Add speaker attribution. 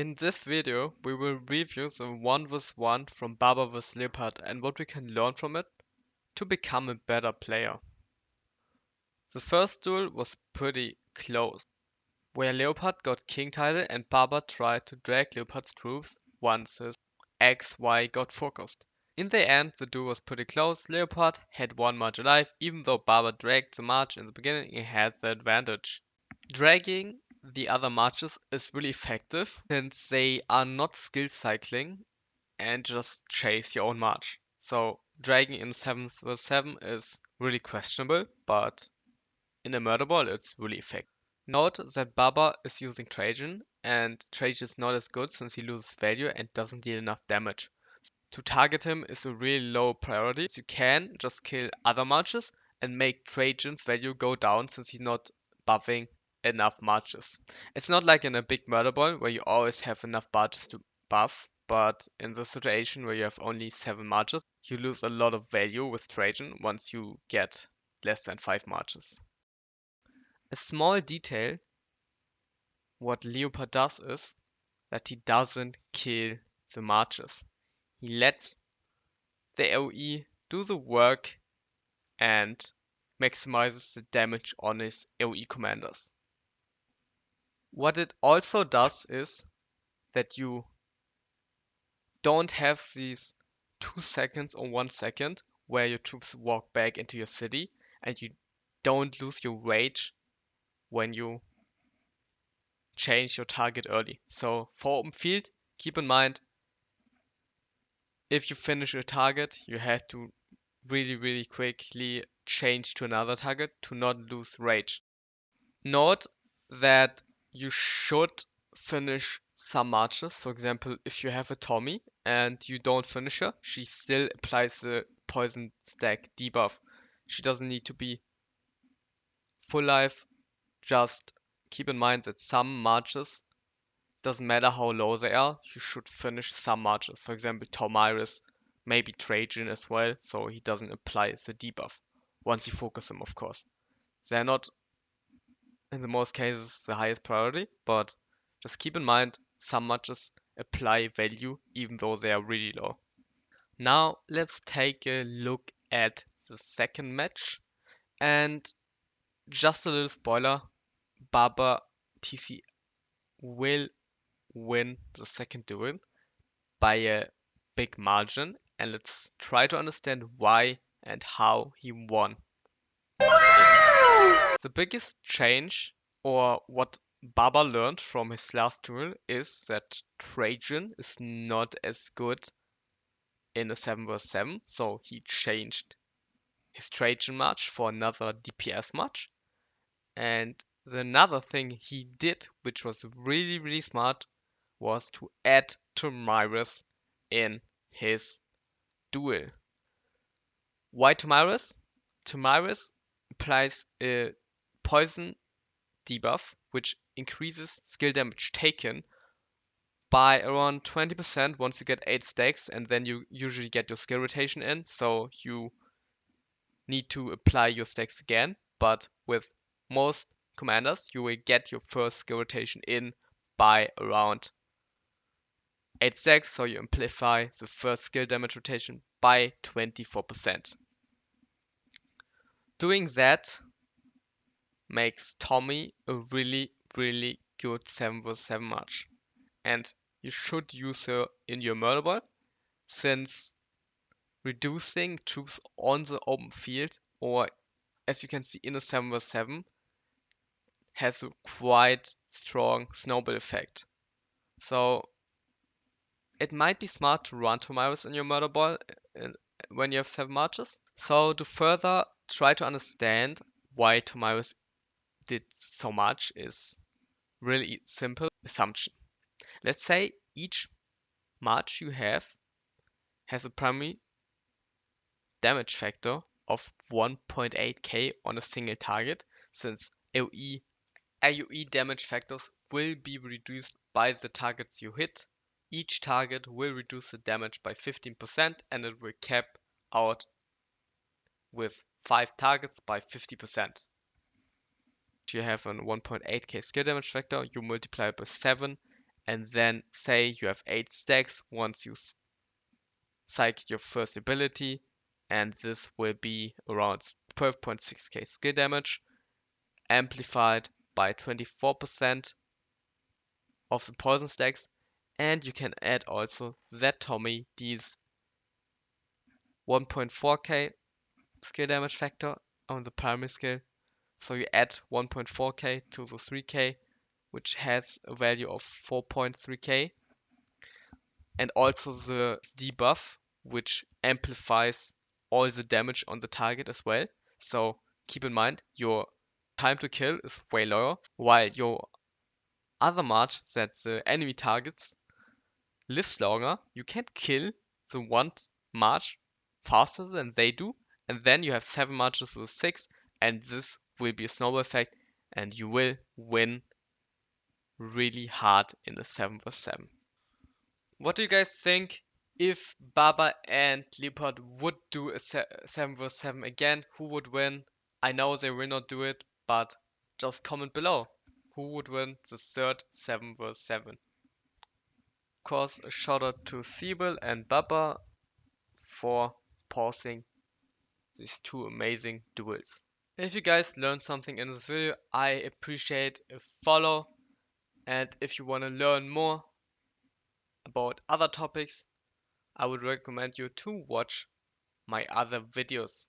Speaker 1: In this video, we will review the 1 vs 1 from BABA vs Leopard and what we can learn from it to become a better player. The first duel was pretty close, where Leopard got king title and BABA tried to drag Leopard's troops once his XY got focused. In the end, the duel was pretty close. Leopard had one march alive, even though BABA dragged the march in the beginning, he had the advantage. Dragging the other marches is really effective since they are not skill cycling and just chase your own march. So dragging in 7 vs 7 is really questionable, but in a murder ball it's really effective. Note that BABA is using Trajan, and Trajan is not as good since he loses value and doesn't deal enough damage. To target him is a really low priority. So you can just kill other marches and make Trajan's value go down since he's not buffing enough marches. It's not like in a big murder ball where you always have enough marches to buff, but in the situation where you have only 7 marches, you lose a lot of value with Trajan once you get less than 5 marches. A small detail what Leopard does is that he doesn't kill the marches. He lets the AoE do the work and maximizes the damage on his AoE commanders. What it also does is that you don't have these 2 seconds or 1 second where your troops walk back into your city and you don't lose your rage when you change your target early. So for open field, keep in mind if you finish your target, you have to really quickly change to another target to not lose rage. Note that you should finish some marches. For example, if you have a Tommy and you don't finish her, she still applies the poison stack debuff. She doesn't need to be full life. Just keep in mind that some marches, doesn't matter how low they are, you should finish some marches. For example, Tomiris, maybe Trajan as well, so he doesn't apply the debuff. Once you focus him, of course. They're not in the most cases the highest priority, but just keep in mind some matches apply value even though they are really low. Now let's take a look at the second match, and just a little spoiler, BABA TC will win the second duel by a big margin, and let's try to understand why and how he won. The biggest change, or what BABA learned from his last duel, is that Trajan is not as good in a 7 vs 7, so he changed his Trajan match for another DPS match. And another thing he did, which was really smart, was to add Tomiris in his duel. Why Tomiris? Tomiris applies a poison debuff, which increases skill damage taken by around 20% once you get 8 stacks, and then you usually get your skill rotation in, so you need to apply your stacks again. But with most commanders, you will get your first skill rotation in by around 8 stacks, so you amplify the first skill damage rotation by 24%. Doing that makes Tommy a really good 7 vs 7 match, and you should use her in your murder ball, since reducing troops on the open field, or as you can see in a 7 vs 7, has a quite strong snowball effect. So it might be smart to run Tomiris in your murder ball when you have 7 marches. So to further try to understand why Tomiris did so much is really simple assumption. Let's say each march you have has a primary damage factor of 1.8k on a single target, since AoE damage factors will be reduced by the targets you hit. Each target will reduce the damage by 15%, and it will cap out with 5 targets by 50%. If you have a 1.8k skill damage factor, you multiply it by 7, and then say you have 8 stacks once you cycle your first ability, and this will be around 12.6k skill damage, amplified by 24% of the poison stacks, and you can add also that Tommy deals 1.4k skill damage factor on the primary skill. So you add 1.4k to the 3k, which has a value of 4.3k, and also the debuff, which amplifies all the damage on the target as well. So keep in mind, your time to kill is way lower, while your other march that the enemy targets lives longer. You can kill the one march faster than they do, and then you have 7 marches with 6, and this will be a snowball effect, and you will win really hard in a 7 vs 7. What do you guys think if Baba and Leopard would do a 7 vs 7 again? Who would win? I know they will not do it, but just comment below. Who would win the third 7 vs 7? Of course, a shout out to Siebel and Baba for pausing these two amazing duels. If you guys learned something in this video, I appreciate a follow. And if you want to learn more about other topics, I would recommend you to watch my other videos.